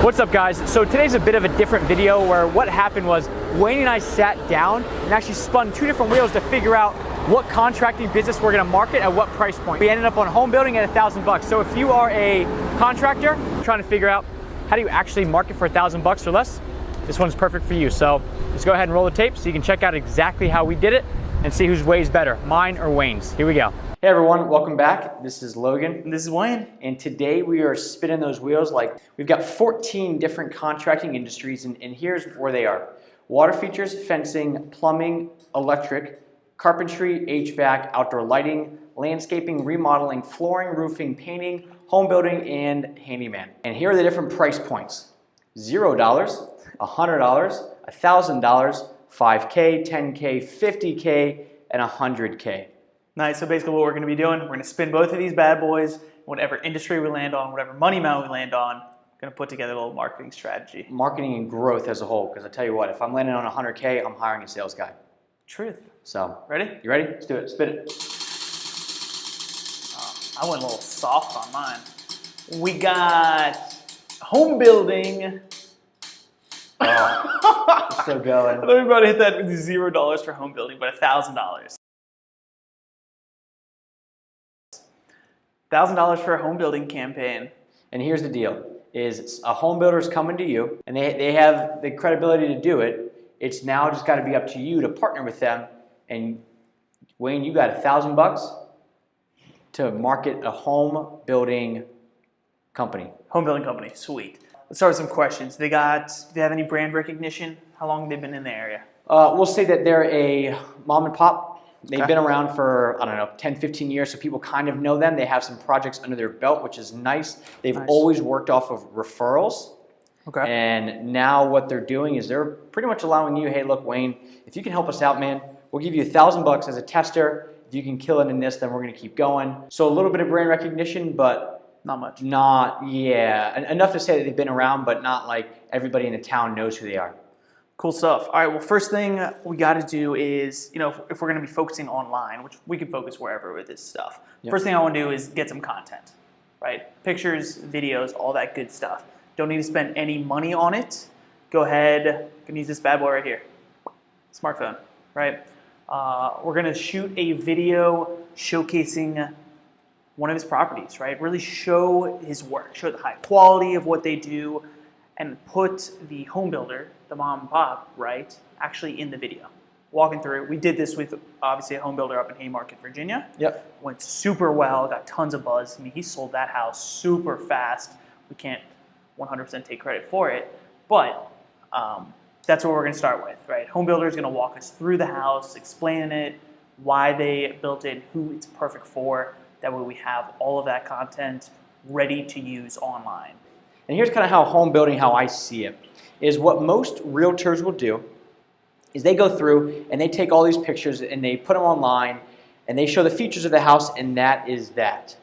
What's up, guys? So today's a bit of a different video where what happened was Wayne and I sat down and actually spun two different wheels to figure out what contracting business we're gonna market at what price point. We ended up on home building at $1,000. So if you are a contractor trying to figure out how do you actually market for $1,000 or less, this one's perfect for you. So let's go ahead and roll the tape so you can check out exactly how we did it and see whose way is better, mine or Wayne's. Here we go. Hey everyone, welcome back. This is Logan. And this is Wayne. And today we are spinning those wheels like we've got 14 different contracting industries, and here's where they are. Water features, fencing, plumbing, electric, carpentry, HVAC, outdoor lighting, landscaping, remodeling, flooring, roofing, painting, home building, and handyman. And here are the different price points. $0, $100, $1,000, $5K, $10K, $50K, and $100K. Nice, so basically what we're gonna be doing, we're gonna spin both of these bad boys, whatever industry we land on, whatever money amount we land on, gonna put together a little marketing strategy. Marketing and growth as a whole, because I tell you what, if I'm landing on $100K, I'm hiring a sales guy. Truth. So, ready? You ready? Let's do it, spin it. I went a little soft on mine. We got home building. Oh, it's still going. I thought we were about to hit that with $0 for home building, but $1,000. $1,000 for a home building campaign. And here's the deal, is a home builder is coming to you, and they have the credibility to do it. It's now just got to be up to you to partner with them. And Wayne, you got $1,000 to market a home building company. Home building company, sweet. Let's start with some questions. Do they have any brand recognition? How long have they been in the area? We'll say that they're a mom and pop. They've been around for, I don't know, 10, 15 years, so people kind of know them. They have some projects under their belt, which is nice. They've always worked off of referrals. Okay. And now what they're doing is they're pretty much allowing you, hey, look, Wayne, if you can help us out, man, we'll give you $1,000 as a tester. If you can kill it in this, then we're going to keep going. So a little bit of brand recognition, but not much. Enough to say that they've been around, but not like everybody in the town knows who they are. Cool stuff. All right, well, first thing we got to do is, if we're going to be focusing online, which we can focus wherever with this stuff. Yep. First thing I want to do is get some content, right? Pictures, videos, all that good stuff. Don't need to spend any money on it. Go ahead, you can use this bad boy right here. Smartphone, right? We're going to shoot a video showcasing one of his properties, right? Really show his work, show the high quality of what they do, and put the home builder, the mom and pop, right, actually in the video. Walking through it. We did this with, obviously, a home builder up in Haymarket, Virginia. Yep. Went super well, got tons of buzz. I mean, he sold that house super fast. We can't 100% take credit for it, but that's what we're gonna start with, right? Home builder is gonna walk us through the house, explaining it, why they built it, who it's perfect for. That way we have all of that content ready to use online. And here's kind of how home building, how I see it, is what most realtors will do is they go through and they take all these pictures and they put them online and they show the features of the house, and that is that.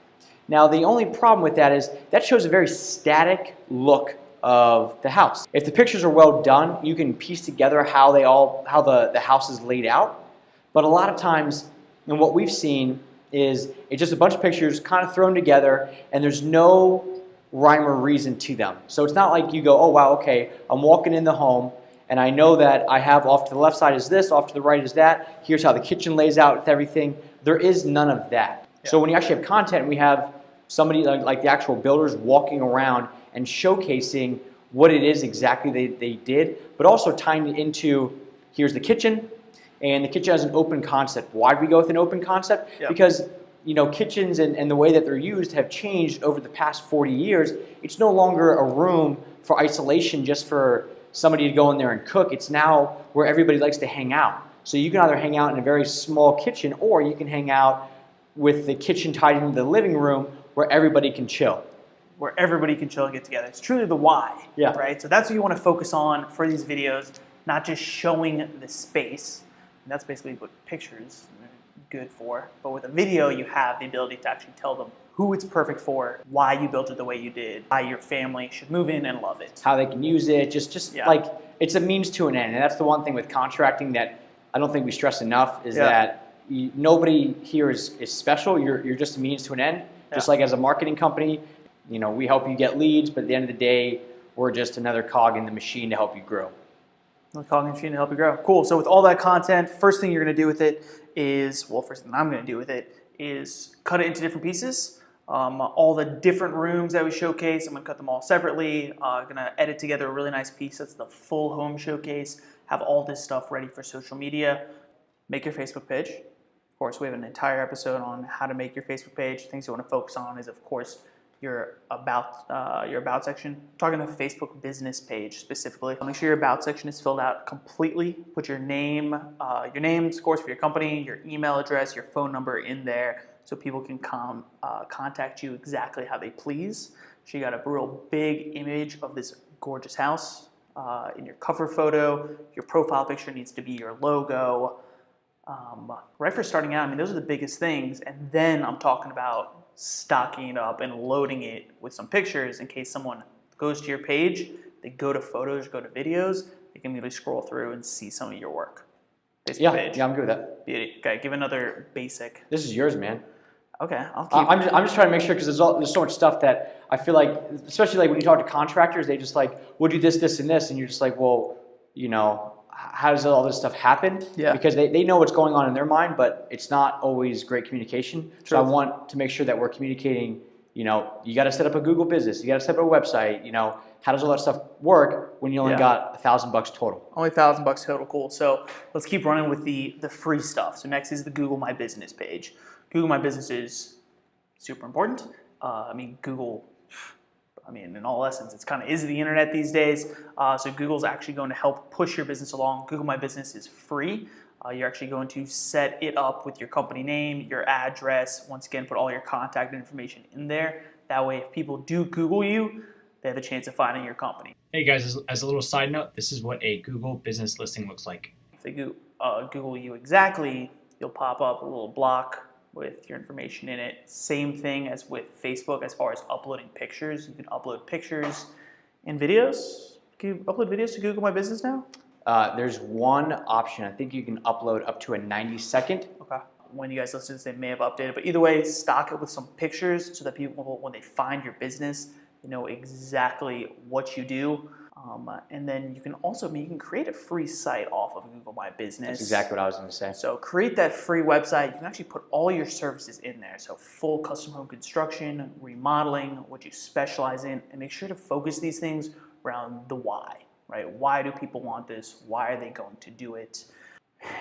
Now, the only problem with that is that shows a very static look of the house. If the pictures are well done, you can piece together how the house is laid out. But a lot of times, and what we've seen is it's just a bunch of pictures kind of thrown together, and there's no rhyme or reason to them. So it's not like you go, oh wow, okay, I'm walking in the home and I know that I have off to the left side is this, off to the right is that, here's how the kitchen lays out with everything. There is none of that. Yeah. So when you actually have content, we have somebody like the actual builders walking around and showcasing what it is exactly they did, but also tying it into, here's the kitchen, and the kitchen has an open concept. Why do we go with an open concept? Yep. Because kitchens and the way that they're used have changed over the past 40 years. It's no longer a room for isolation just for somebody to go in there and cook. It's now where everybody likes to hang out. So you can either hang out in a very small kitchen, or you can hang out with the kitchen tied into the living room where everybody can chill. Where everybody can chill and get together. It's truly the why, right? So that's what you want to focus on for these videos, not just showing the space. And that's basically what pictures good for, but with a video you have the ability to actually tell them who it's perfect for, why you built it the way you did, why your family should move in and love it, how they can use it, like it's a means to an end. And that's the one thing with contracting that I don't think we stress enough is that nobody here is special. You're just a means to an end. Just like as a marketing company, we help you get leads, but at the end of the day, we're just another cog in the machine to help you grow. The cog in the machine to help you grow. Cool. So with all that content, first thing you're going to do with it is, well, first thing I'm going to do with it is cut it into different pieces. All the different rooms that we showcase, I'm going to cut them all separately. I'm going to edit together a really nice piece that's the full home showcase. Have all this stuff ready for social media. Make your Facebook page. Of course, we have an entire episode on how to make your Facebook page. Things you want to focus on is, of course, your about section. I'm talking the Facebook business page specifically. Make sure your about section is filled out completely. Put your name, of course, for your company, your email address, your phone number in there, so people can contact you exactly how they please. So you got a real big image of this gorgeous house in your cover photo. Your profile picture needs to be your logo. Right for starting out, I mean, those are the biggest things. And then I'm talking about stocking it up and loading it with some pictures in case someone goes to your page, they go to photos, go to videos, they can immediately scroll through and see some of your work. Facebook page. Yeah, I'm good with that. Beauty. Okay, give another basic. This is yours, man. Okay, I'll keep. I'm just trying to make sure, because there's so much stuff that I feel like, especially like when you talk to contractors, they just like, we'll do this, this, and this, and you're just like, well, you know, how does all this stuff happen? Yeah. Because they know what's going on in their mind, but it's not always great communication. So I want to make sure that we're communicating, you know, you got to set up a Google business, you got to set up a website, you know, how does all that stuff work when you only got $1,000 total? Only $1,000 total, cool. So let's keep running with the free stuff. So next is the Google My Business page. Google My Business is super important. I mean, Google, in all essence, it's kind of is the internet these days. So Google's actually going to help push your business along. Google My Business is free. You're actually going to set it up with your company name, your address. Once again, put all your contact information in there. That way, if people do Google you, they have a chance of finding your company. Hey guys, as a little side note, this is what a Google business listing looks like. If they Google you exactly, you'll pop up a little block with your information in it. Same thing as with Facebook as far as uploading pictures. You can upload pictures and videos. Can you upload videos to Google My Business now? There's one option. I think you can upload up to a 90-second. Okay. When you guys listen to this, they may have updated. But either way, stock it with some pictures so that people, when they find your business, they know exactly what you do. And then you can also create a free site off of Google My Business. That's exactly what I was going to say. So create that free website. You can actually put all your services in there. So full custom home construction, remodeling, what you specialize in, and make sure to focus these things around the why, right? Why do people want this? Why are they going to do it?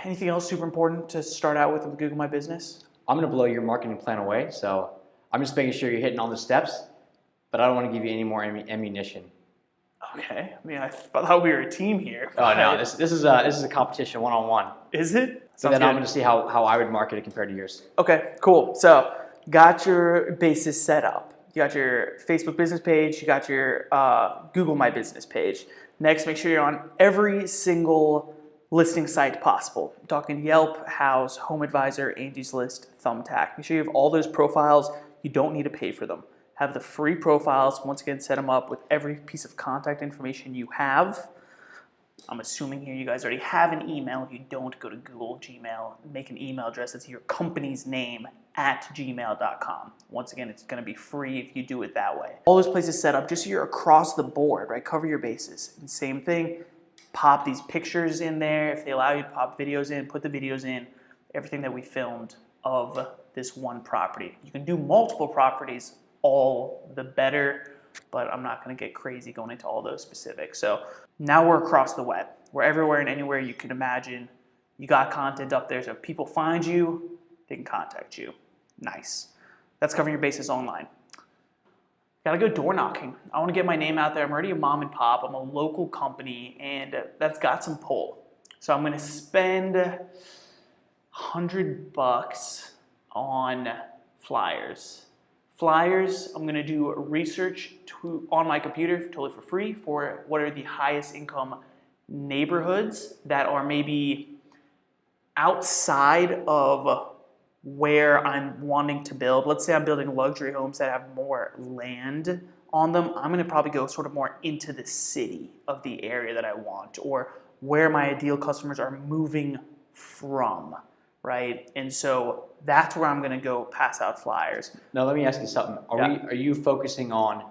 Anything else super important to start out with Google My Business? I'm going to blow your marketing plan away. So I'm just making sure you're hitting all the steps, but I don't want to give you any more ammunition. Okay. I thought we were a team here. Oh no, this is a competition one-on-one. Is it? So then I'm going to see how I would market it compared to yours. Okay, cool. So got your basis set up. You got your Facebook business page. You got your Google My Business page. Next, make sure you're on every single listing site possible. I'm talking Yelp, House, Home Advisor, Angie's List, Thumbtack. Make sure you have all those profiles. You don't need to pay for them. Have the free profiles. Once again, set them up with every piece of contact information you have. I'm assuming here you guys already have an email. If you don't, go to Google, Gmail, make an email address that's your company's name at gmail.com. Once again, it's going to be free if you do it that way. All those places set up just so you're across the board, right? Cover your bases. And same thing, pop these pictures in there. If they allow you to pop videos in, put the videos in, everything that we filmed of this one property. You can do multiple properties, all the better, but I'm not going to get crazy going into all those specifics. So now we're across the web. We're everywhere and anywhere you can imagine. You got content up there, so if people find you, they can contact you. Nice. That's covering your bases online. Gotta go door knocking. I want to get my name out there. I'm already a mom and pop. I'm a local company, and that's got some pull. So I'm going to spend $100 on flyers. Flyers, I'm going to do research on my computer totally for free for what are the highest income neighborhoods that are maybe outside of where I'm wanting to build. Let's say I'm building luxury homes that have more land on them. I'm going to probably go sort of more into the city of the area that I want, or where my ideal customers are moving from, right? And so that's where I'm going to go pass out flyers. Now let me ask you something. Are you focusing on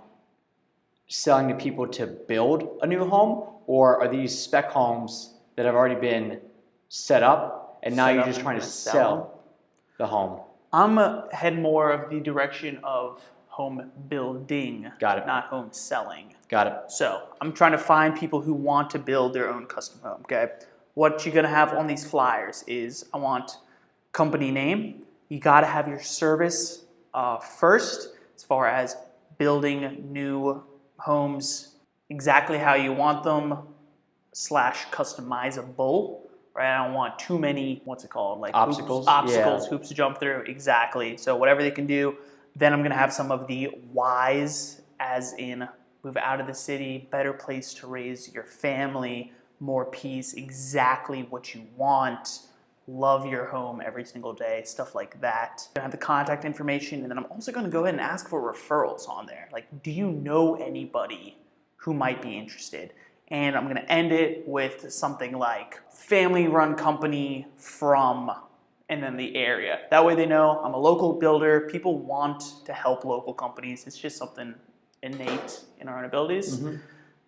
selling to people to build a new home, or are these spec homes that have already been set up and now Set you're up just and trying to gonna sell sell the home? I'm head more of the direction of home building, Got it. not home selling. Got it. So I'm trying to find people who want to build their own custom home. Okay, what you're gonna have on these flyers is I want company name. You gotta have your service first, as far as building new homes exactly how you want them / customizable. Right, I don't want too many, what's it called? Like Obstacles? obstacles, Yeah. hoops to jump through. Exactly. So whatever they can do. Then I'm gonna have some of the whys, as in move out of the city, better place to raise your family, more peace, exactly what you want, love your home every single day, stuff like that. I'm gonna have the contact information, and then I'm also gonna go ahead and ask for referrals on there. Like, do you know anybody who might be interested? And I'm gonna end it with something like family-run company from, and then the area. That way they know I'm a local builder. People want to help local companies. It's just something innate in our own abilities.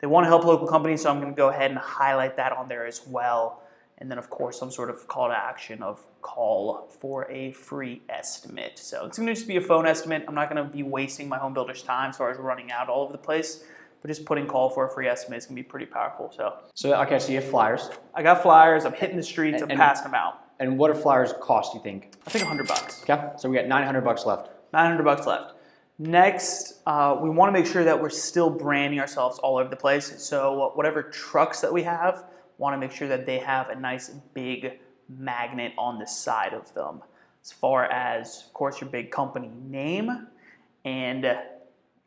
They want to help local companies, so I'm going to go ahead and highlight that on there as well. And then, of course, some sort of call to action of call for a free estimate. So it's going to just be a phone estimate. I'm not going to be wasting my home builder's time as far as running out all over the place. But just putting call for a free estimate is going to be pretty powerful. So okay, so you have flyers. I got flyers. I'm hitting the streets. I'm passing them out. And what do flyers cost, you think? I think $100. Okay, so we got $900 left. $900 left. Next, we want to make sure that we're still branding ourselves all over the place. So whatever trucks that we have, want to make sure that they have a nice big magnet on the side of them. As far as, of course, your big company name. And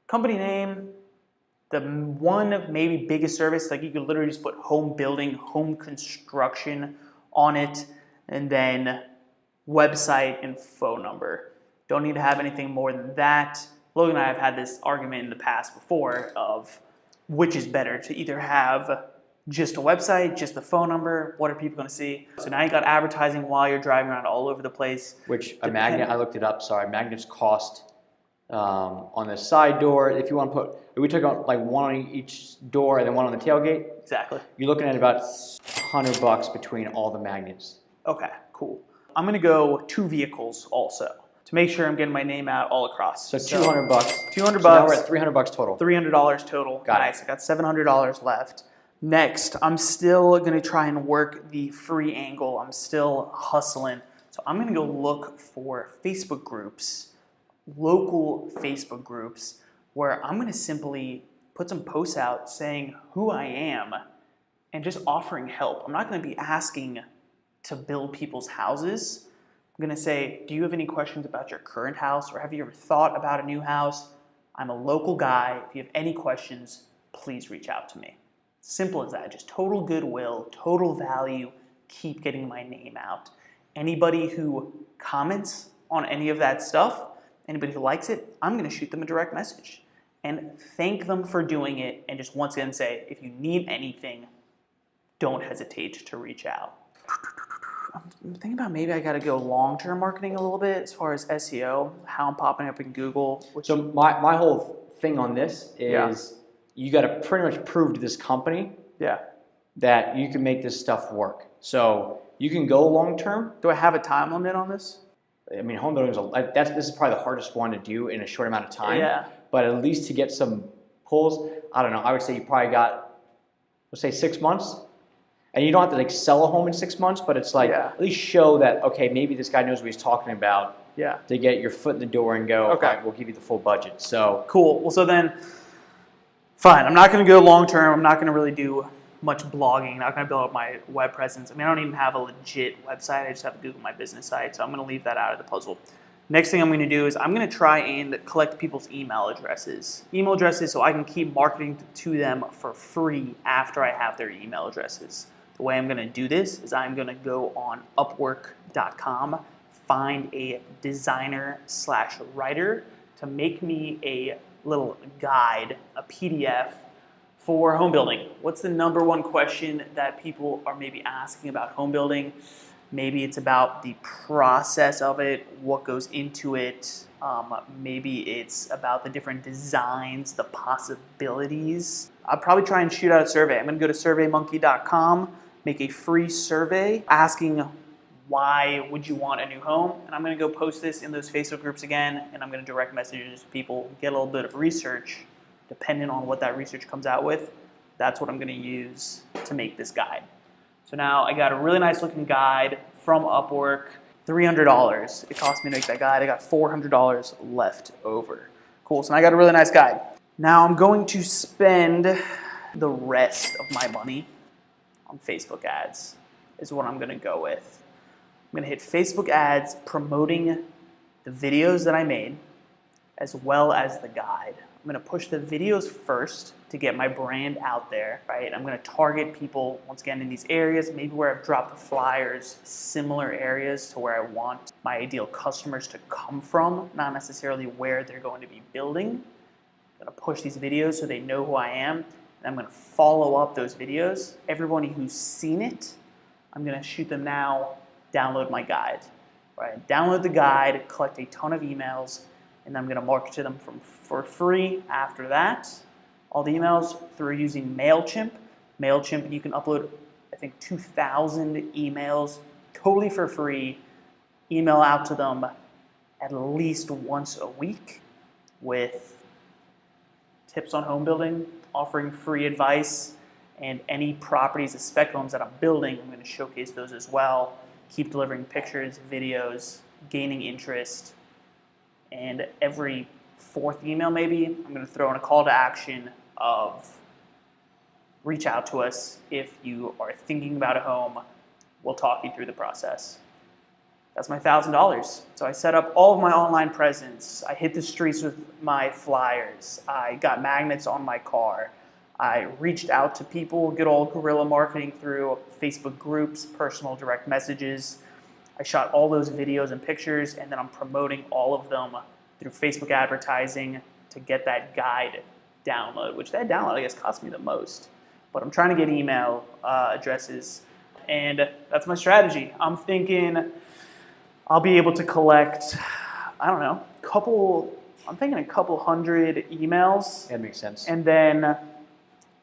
company name, the one maybe biggest service, like you could literally just put home building, home construction on it, and then website and phone number. Don't need to have anything more than that. Logan and I have had this argument in the past before of which is better, to either have just a website, just the phone number, what are people going to see? So now you got advertising while you're driving around all over the place. Which a magnet, I looked it up, sorry, magnets cost on the side door, if you want to put, if we took on like one on each door and then one on the tailgate, Exactly. you're looking at about $100 between all the magnets. Okay, cool. I'm going to go 2 vehicles also to make sure I'm getting my name out all across. So $200. $200. So now we're at $300 total. $300 total. Got it. Nice. I got $700 left. Next, I'm still going to try and work the free angle. I'm still hustling. So I'm going to go look for Facebook groups, local Facebook groups, where I'm going to simply put some posts out saying who I am and just offering help. I'm not going to be asking to build people's houses. I'm going to say, do you have any questions about your current house, or have you ever thought about a new house? I'm a local guy. If you have any questions, please reach out to me. Simple as that. Just total goodwill, total value, keep getting my name out. Anybody who comments on any of that stuff, anybody who likes it, I'm going to shoot them a direct message and thank them for doing it, and just once again say, if you need anything, don't hesitate to reach out. I'm thinking about maybe I got to go long-term marketing a little bit as far as SEO, how I'm popping up in Google. So my whole thing on this is you got to pretty much prove to this company that you can make this stuff work. So you can go long-term. Do I have a time limit on this? I mean, home building this is probably the hardest one to do in a short amount of time. Yeah. But at least to get some pulls, I don't know. I would say you probably got, let's say 6 months. And you don't have to like sell a home in 6 months, but it's like at least show that, okay, maybe this guy knows what he's talking about. Yeah. To get your foot in the door and go, okay, all right, we'll give you the full budget. So cool. Well, so then, fine. I'm not going to go long term. I'm not going to really do much blogging. Not going to build up my web presence. I mean, I don't even have a legit website. I just have a Google My Business site. So I'm going to leave that out of the puzzle. Next thing I'm going to do is I'm going to try and collect people's email addresses. Email addresses so I can keep marketing to them for free after I have their email addresses. The way I'm going to do this is I'm going to go on Upwork.com, find a designer/writer to make me a little guide, a PDF for home building. What's the number one question that people are maybe asking about home building? Maybe it's about the process of it, what goes into it, Maybe it's about the different designs, the possibilities. I'll probably try and shoot out a survey. I'm going to go to surveymonkey.com, make a free survey asking why would you want a new home, and I'm going to go post this in those Facebook groups again, and I'm going to direct messages to people, get a little bit of research. Depending on what that research comes out with, that's what I'm going to use to make this guide. So now I got a really nice looking guide from Upwork, $300. It cost me to make that guide. I got $400 left over. Cool, so now I got a really nice guide. Now I'm going to spend the rest of my money on Facebook ads, is what I'm going to go with. I'm going to hit Facebook ads promoting the videos that I made as well as the guide. I'm going to push the videos first to get my brand out there, right? I'm going to target people, once again, in these areas, maybe where I've dropped the flyers, similar areas to where I want my ideal customers to come from, not necessarily where they're going to be building. I'm going to push these videos so they know who I am, and I'm going to follow up those videos. Everybody who's seen it, I'm going to shoot them now, download my guide, right? Download the guide, collect a ton of emails, and I'm going to market to them for free after that. All the emails through using MailChimp. MailChimp, you can upload, I think, 2,000 emails totally for free. Email out to them at least once a week with tips on home building, offering free advice, and any properties, the spec homes that I'm building, I'm going to showcase those as well. Keep delivering pictures, videos, gaining interest, and every fourth email maybe, I'm going to throw in a call to action of reach out to us if you are thinking about a home. We'll talk you through the process. That's my $1,000. So I set up all of my online presence. I hit the streets with my flyers. I got magnets on my car. I reached out to people, good old guerrilla marketing through Facebook groups, personal direct messages. I shot all those videos and pictures, and then I'm promoting all of them through Facebook advertising to get that guide download, which that download, I guess, cost me the most. But I'm trying to get email addresses, and that's my strategy. I'm thinking I'll be able to collect, I don't know, I'm thinking a couple hundred emails. That makes sense. And then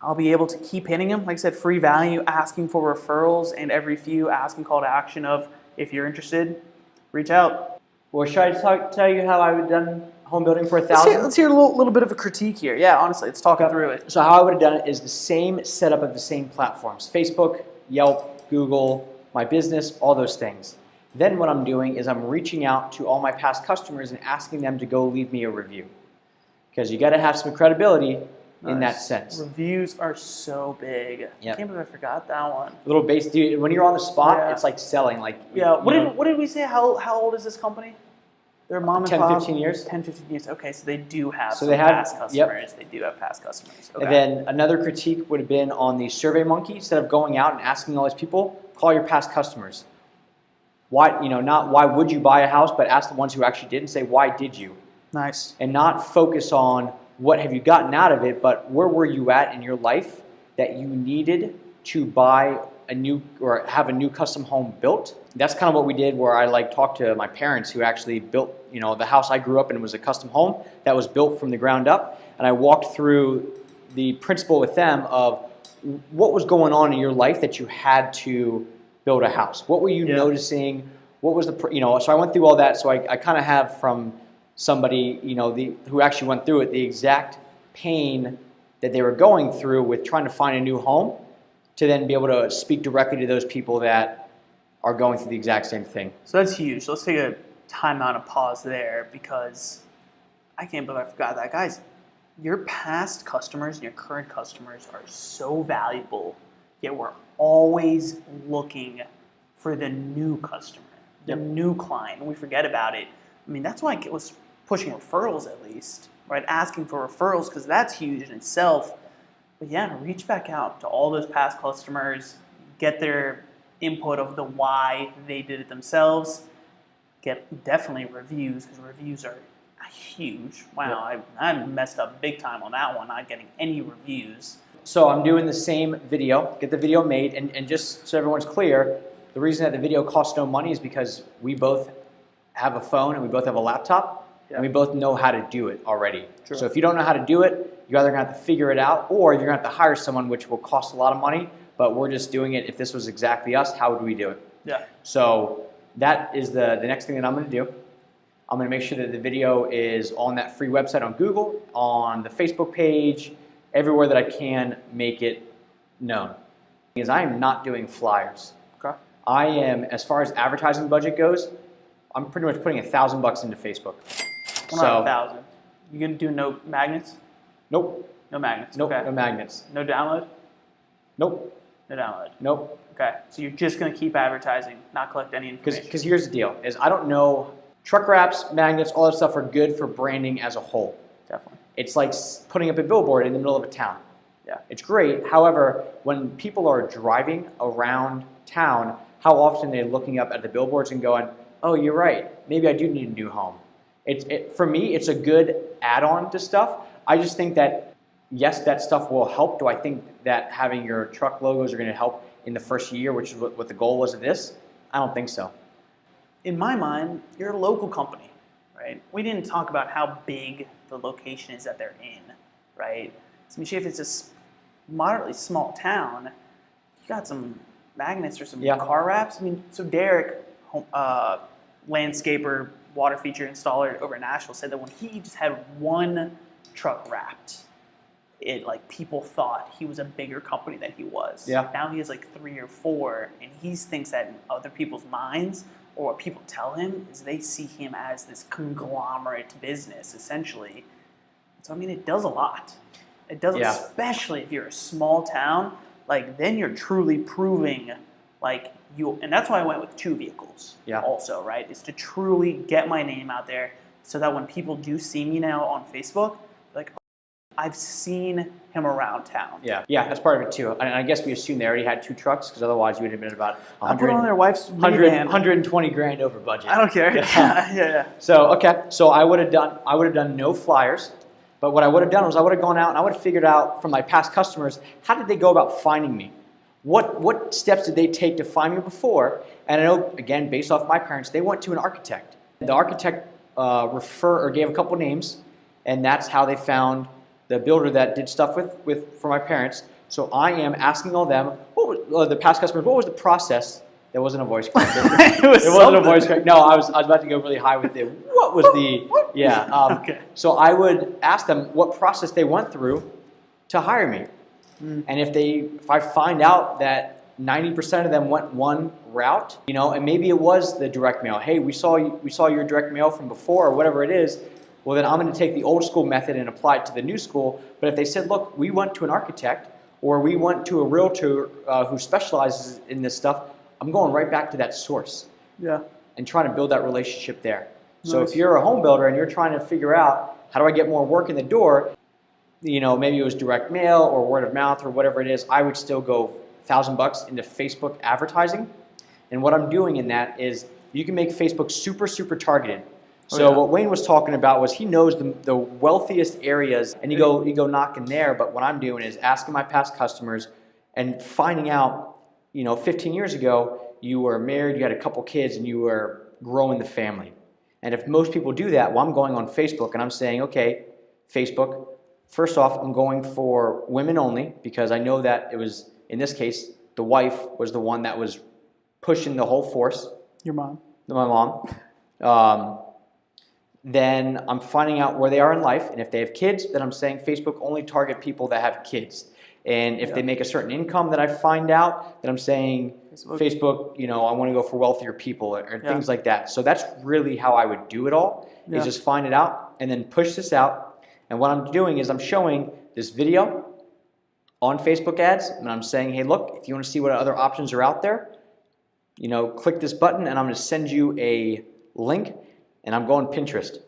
I'll be able to keep hitting them. Like I said, free value, asking for referrals, and every few asking call to action of, if you're interested, reach out. Well, should I tell you how I would have done home building for $1,000? Let's hear a little bit of a critique here. Yeah, honestly, let's talk through it. So how I would have done it is the same setup of the same platforms. Facebook, Yelp, Google, my business, all those things. Then what I'm doing is I'm reaching out to all my past customers and asking them to go leave me a review. Because you got to have some credibility in that sense. Reviews are so big. Yep. I can't believe I forgot that one. A little base, dude, when you're on the spot, Yeah. it's like selling. Like Yeah, what did we say? How old is this company? They're mom and 10, pop? 15 years. 10, 15 years. Okay, so they do have So some they have- past customers. yep. They do have past customers. Okay. And then another critique would have been on the SurveyMonkey. Instead of going out and asking all these people, call your past customers. Why, not why would you buy a house, but ask the ones who actually did and say, why did you? Nice. And not focus on what have you gotten out of it, but where were you at in your life that you needed to buy a new or have a new custom home built. That's kind of what we did, where I talked to my parents who actually built, the house I grew up in was a custom home that was built from the ground up, and I walked through the principle with them of what was going on in your life that you had to build a house. What were you noticing? What was the, so I went through all that. So I kind of have from somebody, who actually went through it, the exact pain that they were going through with trying to find a new home, to then be able to speak directly to those people that are going through the exact same thing. So that's huge. So let's take a time out and pause there, because I can't believe I forgot that. Guys, your past customers and your current customers are so valuable, yet we're always looking for the new customer, the new client, and we forget about it. I mean, that's why I was pushing referrals at least, right? Asking for referrals, because that's huge in itself. But yeah, reach back out to all those past customers, get their input of the why they did it themselves, get definitely reviews, because reviews are huge. Wow, I messed up big time on that one, not getting any reviews. So I'm doing the same video, get the video made, and just so everyone's clear, the reason that the video costs no money is because we both have a phone and we both have a laptop, and we both know how to do it already. True. So if you don't know how to do it, you're either going to have to figure it out, or you're going to have to hire someone, which will cost a lot of money, but we're just doing it. If this was exactly us, how would we do it? Yeah. So that is the next thing that I'm going to do. I'm going to make sure that the video is on that free website on Google, on the Facebook page, everywhere that I can make it known. Because I am not doing flyers. Okay. I am, as far as advertising budget goes, I'm pretty much putting $1,000 into Facebook. Well, not 1,000. You gonna do no magnets? Nope. No magnets. Nope. Okay. No magnets. No download? Nope. No download. Nope. Okay. So you're just gonna keep advertising, not collect any information. Because here's the deal: is I don't know. Truck wraps, magnets, all that stuff are good for branding as a whole. Definitely. It's like putting up a billboard in the middle of a town. Yeah. It's great. However, when people are driving around town, how often they're looking up at the billboards and going, "Oh, you're right. Maybe I do need a new home." For me, it's a good add-on to stuff. I just think that, yes, that stuff will help. Do I think that having your truck logos are going to help in the first year, which is what the goal was of this? I don't think so. In my mind, you're a local company, right? We didn't talk about how big the location is that they're in, right? So, if it's a moderately small town, you got some magnets or some car wraps. I mean, so Derek, landscaper, water feature installer over in Nashville, said that when he just had one truck wrapped, people thought he was a bigger company than he was. Yeah. Now he has like 3 or 4, and he thinks that in other people's minds, or what people tell him, is they see him as this conglomerate business, essentially. So, I mean, it does a lot. It does, especially if you're a small town, then you're truly proving, and that's why I went with 2 vehicles also, right? Is to truly get my name out there so that when people do see me now on Facebook, like, I've seen him around town. Yeah, that's part of it too. And I guess we assumed they already had 2 trucks, because otherwise you would have been about I put on their wife's 120 grand over budget. I don't care. Yeah. So I would have done no flyers, but what I would have done was I would have gone out and I would have figured out from my past customers, how did they go about finding me? What steps did they take to find me before? And I know, again, based off my parents, they went to an architect. The architect gave a couple names, and that's how they found the builder that did stuff for my parents. So I am asking all them, the past customers, what was the process? There wasn't a voice crack. It wasn't a voice crack. No, I was about to go really high with it. What was the, Okay. So I would ask them what process they went through to hire me. And if I find out that 90% of them went one route, and maybe it was the direct mail. Hey, we saw your direct mail from before, or whatever it is. Well, then I'm going to take the old school method and apply it to the new school. But if they said, look, we went to an architect, or we went to a realtor who specializes in this stuff, I'm going right back to that source. Yeah. And trying to build that relationship there. Nice. So if you're a home builder and you're trying to figure out, how do I get more work in the door? Maybe it was direct mail or word of mouth or whatever it is, I would still go $1,000 into Facebook advertising. And what I'm doing in that is you can make Facebook super, super targeted. So what Wayne was talking about was he knows the wealthiest areas, and you go knocking there. But what I'm doing is asking my past customers and finding out, 15 years ago, you were married, you had a couple kids, and you were growing the family. And if most people do that, well, I'm going on Facebook and I'm saying, okay, Facebook, first off, I'm going for women only, because I know that it was, in this case, the wife was the one that was pushing the whole force. Your mom. My mom. Then I'm finding out where they are in life, and if they have kids, then I'm saying Facebook only target people that have kids. And if they make a certain income that I find out, then I'm saying Facebook, I want to go for wealthier people or things like that. So that's really how I would do it all, is just find it out and then push this out. And what I'm doing is I'm showing this video on Facebook ads, and I'm saying, hey, look, if you want to see what other options are out there, click this button, and I'm going to send you a link. And I'm going Pinterest.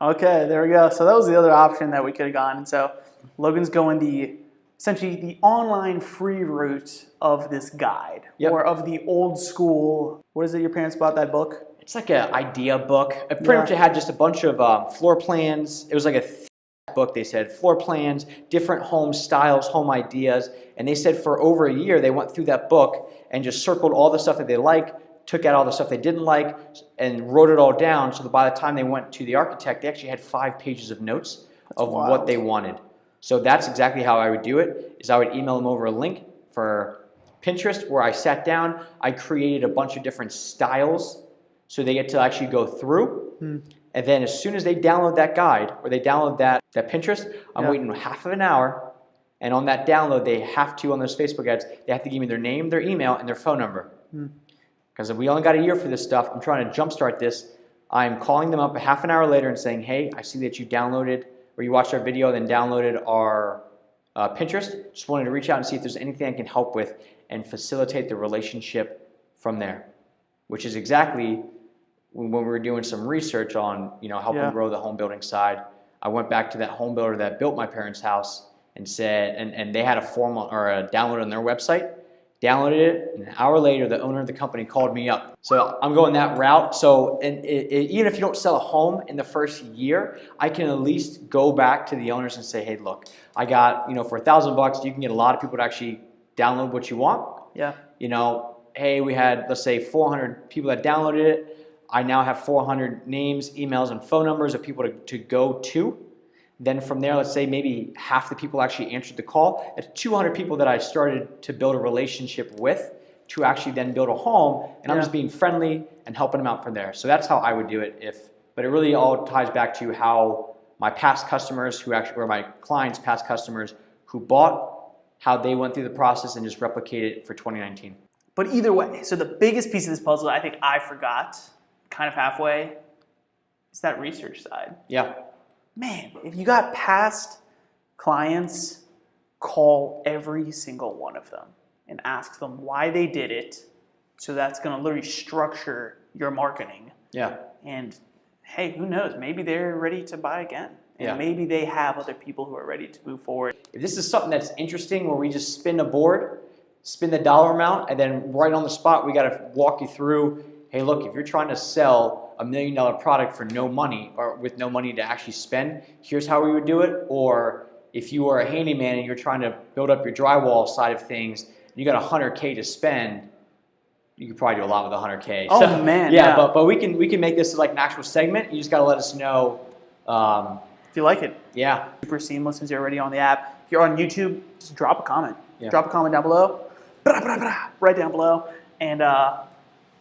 Okay, there we go. So that was the other option that we could have gone. And so Logan's going essentially the online free route of this guide, or of the old school. What is it your parents bought that book? It's like an idea book. Pretty much it had just a bunch of floor plans. It was like a book. They said floor plans, different home styles, home ideas. And they said for over a year they went through that book and just circled all the stuff that they like, took out all the stuff they didn't like, and wrote it all down, so that by the time they went to the architect, they actually had 5 pages of notes of what they wanted. So that's exactly how I would do it, is I would email them over a link for Pinterest where I sat down, I created a bunch of different styles so they get to actually go through. And then as soon as they download that guide or they download that Pinterest, I'm waiting half of an hour. And on that download, they have to, on those Facebook ads, they have to give me their name, their email, and their phone number. Because if we only got a year for this stuff, I'm trying to jumpstart this. I'm calling them up a half an hour later and saying, hey, I see that you downloaded or you watched our video and then downloaded our Pinterest. Just wanted to reach out and see if there's anything I can help with and facilitate the relationship from there, which is exactly when we were doing some research on, helping grow the home building side. I went back to that home builder that built my parents' house and said, and they had a form or a download on their website, downloaded it, and an hour later, the owner of the company called me up. So I'm going that route. So even if you don't sell a home in the first year, I can at least go back to the owners and say, hey, look, I got, for $1,000, you can get a lot of people to actually download what you want. Yeah. Hey, we had, let's say, 400 people that downloaded it. I now have 400 names, emails, and phone numbers of people to go to. Then from there, let's say maybe half the people actually answered the call. That's 200 people that I started to build a relationship with to actually then build a home. And I'm just being friendly and helping them out from there. So that's how I would do it. But it really all ties back to how my past customers or my clients' past customers who bought, how they went through the process and just replicated it for 2019. But either way, so the biggest piece of this puzzle I think I forgot kind of halfway is that research side. Yeah. Man, if you got past clients, call every single one of them and ask them why they did it. So that's going to literally structure your marketing. Yeah. And hey, who knows? Maybe they're ready to buy again. And maybe they have other people who are ready to move forward. If this is something that's interesting where we just spin a board, spin the dollar amount, and then right on the spot, we got to walk you through, hey, look, if you're trying to sell $1 million product for no money or with no money to actually spend, here's how we would do it. Or if you are a handyman and you're trying to build up your drywall side of things, and you got $100K to spend, you could probably do a lot with $100K. Oh, so, man. Yeah, but we can make this like an actual segment. You just got to let us know. If you like it. Yeah. Super seamless since you're already on the app. If you're on YouTube, just drop a comment. Yeah. Drop a comment down below. Right down below. And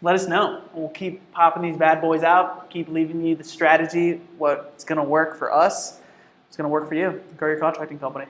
let us know. We'll keep popping these bad boys out. Keep leaving you the strategy, what's going to work for us. It's going to work for you. Grow your contracting company.